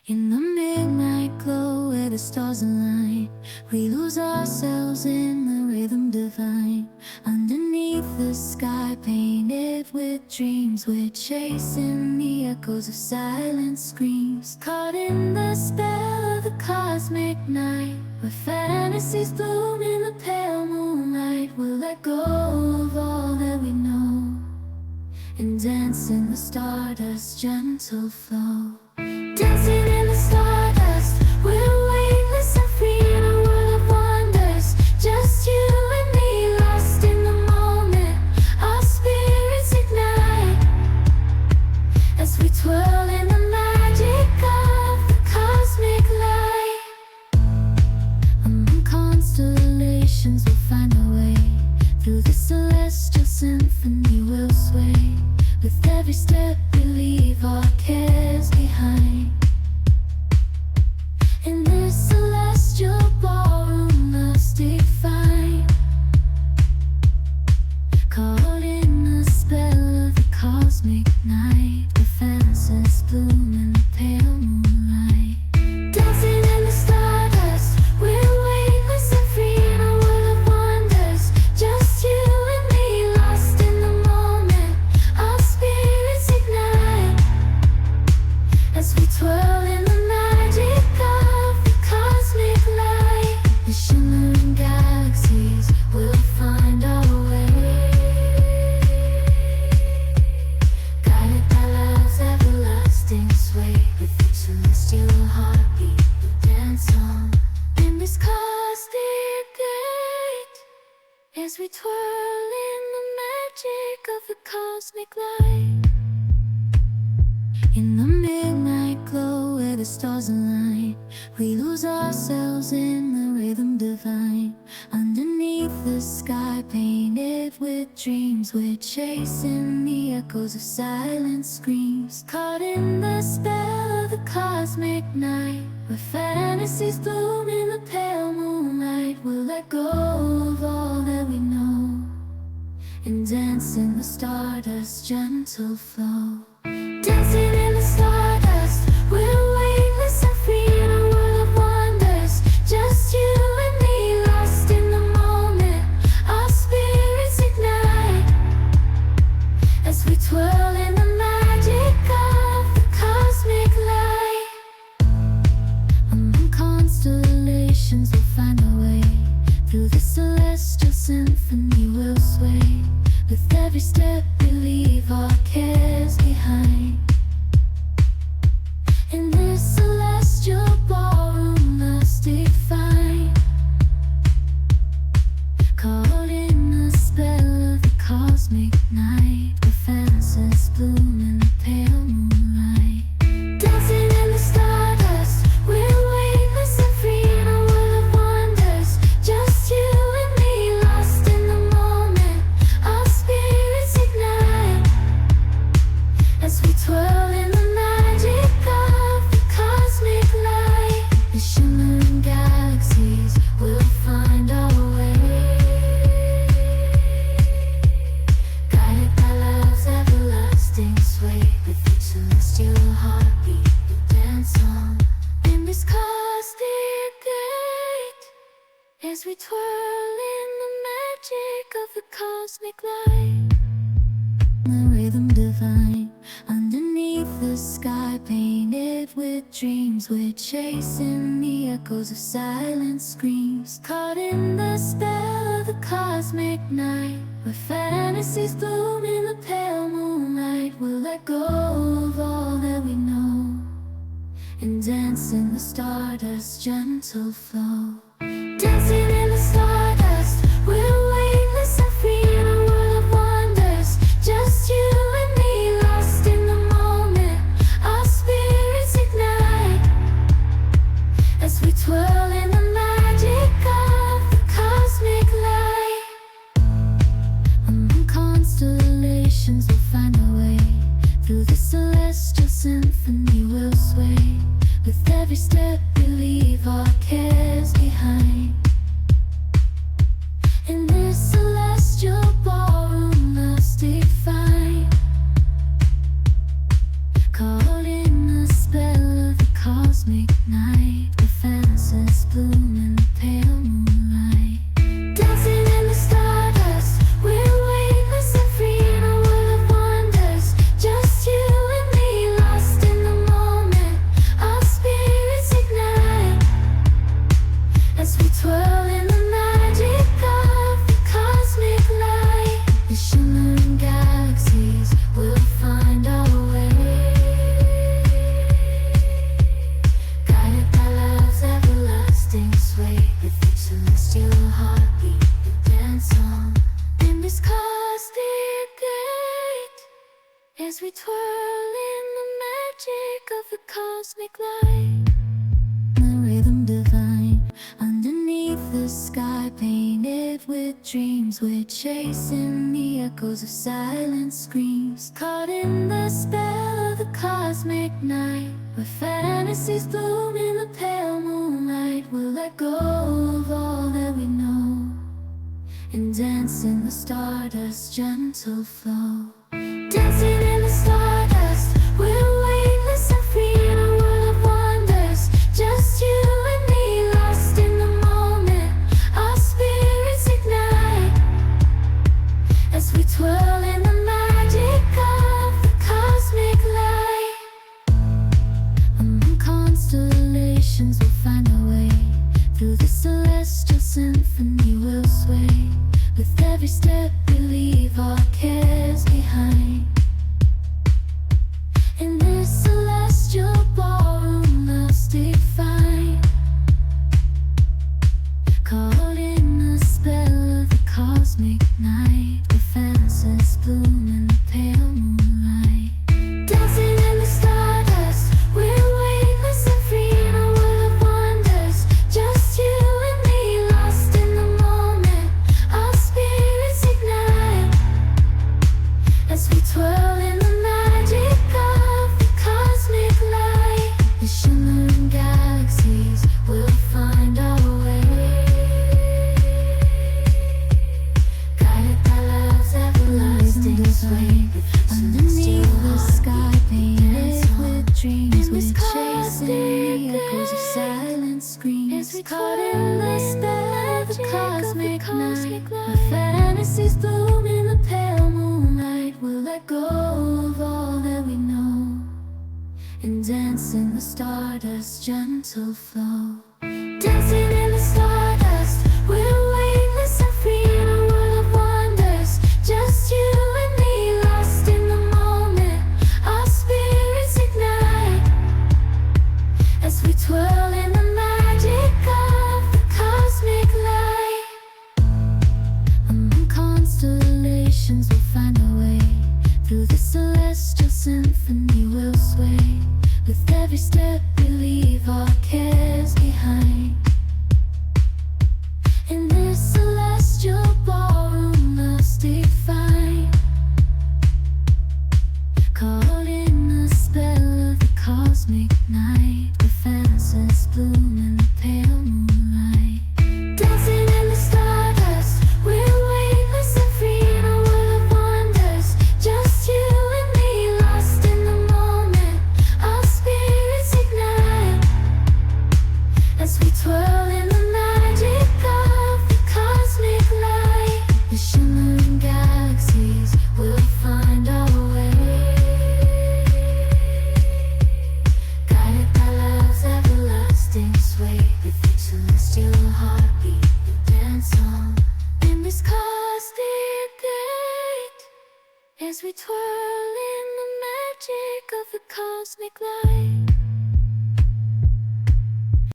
In the midnight glow where the stars align, we lose ourselves in the rhythm divine. Underneath the sky painted with dreams, we're chasing the echoes of silent screams. Caught in the spell of the cosmic night, where fantasies bloom in the pale moonlight. We'll let go of all that we know and dance in the stardust's gentle flow. Dancing in the stardust, we're weightless and free in a world of wonders. Just you and me, lost in the moment. Our spirits ignite as we twirl in the magic of the cosmic light. Among constellations, we'll find our way. Through the celestial symphony, we'll sway. With every step, we leave our cares behind. In this celestial ballroom, love's defined. Caught in the spell of the cosmic night, the fantasies bloom in the pale moonlight. Dancing in the stardust, we're weightless and free in a world of wonders. Just you and me, lost in the moment. Our spirits ignite as we twirl in the magic of the cosmic light. The shimmering galaxies will find our way, guided by love's everlasting sway. With each celestial heartbeat, we dance on in this cosmic gate as we twirl in the magic of the cosmic light. In the midnight glow where the stars align, we lose ourselves in the rhythm divine. Underneath the sky painted with dreams, we're chasing the echoes of silent screams. Caught in the spell of the cosmic night, where fantasies bloom in the pale moonlight. We'll let go of all that we know and dance in the stardust's gentle flow. Dancing in the stardust, we're weightless and free in a world of wonders. Just you and me, lost in the moment. Our spirits ignite as we twirl in the magic of the cosmic light. Among constellations, we'll find our way. Through the celestial symphony, we'll sway. With every step, we leave our cares behind. In this celestial ballroom, love's defined. Caught in the spell of the cosmic night, where fantasies bloom in the pale moonlight. Dancing in the stardust, we're weightless and free in a world of wonders. Just you and me, lost in the moment. Our spirits ignite as we twirl in the magic of the cosmic light. The shimmering galaxies will find our way, guided by love's everlasting sway. With each celestial heartbeat, we dance on in this cosmic gate as we twirl in the magic of the cosmic light. The rhythm divine, underneath the sky painted with dreams, we're chasing the echoes of silent screams. Caught in the spell of the cosmic night, where fantasies bloom in the pale moonlight. We'll let go of all that we know and dance in the stardust's gentle flow. Dancing in the stardust, we're weightless and free in a world of wonders. Just you and me, lost in the moment. Our spirits ignite as we twirl in the magic of the cosmic light. Among constellations, we'll find our way. Through the celestial symphony, we'll sway. With every step, we leave our cares behind. In this celestial ballroom, love's defined. Caught in the spell of the cosmic cosmic light, the rhythm divine. Underneath the sky painted with dreams, we're chasing the echoes of silent screams. Caught in the spell of the cosmic night, where fantasies bloom in the pale moonlight. We'll let go of all that we know and dance in the stardust's gentle flow. Dancing in the stardust, we're weightless and free in a world of wonders. Just you and me, lost in the moment. Our spirits ignite as we twirl in the magic of the cosmic light. Among constellations we'll find our way. Through the celestial symphony we'll sway. With every step we leave our cares behind. In this celestial ballroom love's defined. Caught in the spell of the cosmic night, where fantasies bloom in the pale moonlight. Dancing in the stardust, we're weightless and free in a world of wonders. Just you and me, lost in the moment. Our spirits ignite as we twirl in the magic of the cosmic light. The shimmering galaxies will find our way, guided by love's everlasting sway. Underneath the sky painted with dreams, we're chasing the echoes of silent screams. Caught in the spell of the cosmic night, where fantasies bloom in the pale moonlight. We'll let go of all that we know and dance in the stardust's gentle flow. Dancing in the stardust, we're weightless and free in a world of wonders. Just you and me, lost in the moment. Our spirits ignite as we twirl in the magic of the cosmic light. Among constellations we'll find our way. Through the celestial symphony we'll sway. With every step we leave our cares behind. In this celestial ballroom love's defined. Caught in the spell of the cosmic night, where fantasies bloom in the pale moonlight. Dancing in the stardust, we're weightless and free in a world of wonders. Just you and me, lost in the moment. Our spirits ignite as we twirl in the magic of the cosmic light. The shimmering galaxies will find our way, guided by love's everlasting sway. With each celestial heartbeat we dance on in this cosmic light, as we twirl in the magic of the cosmic light.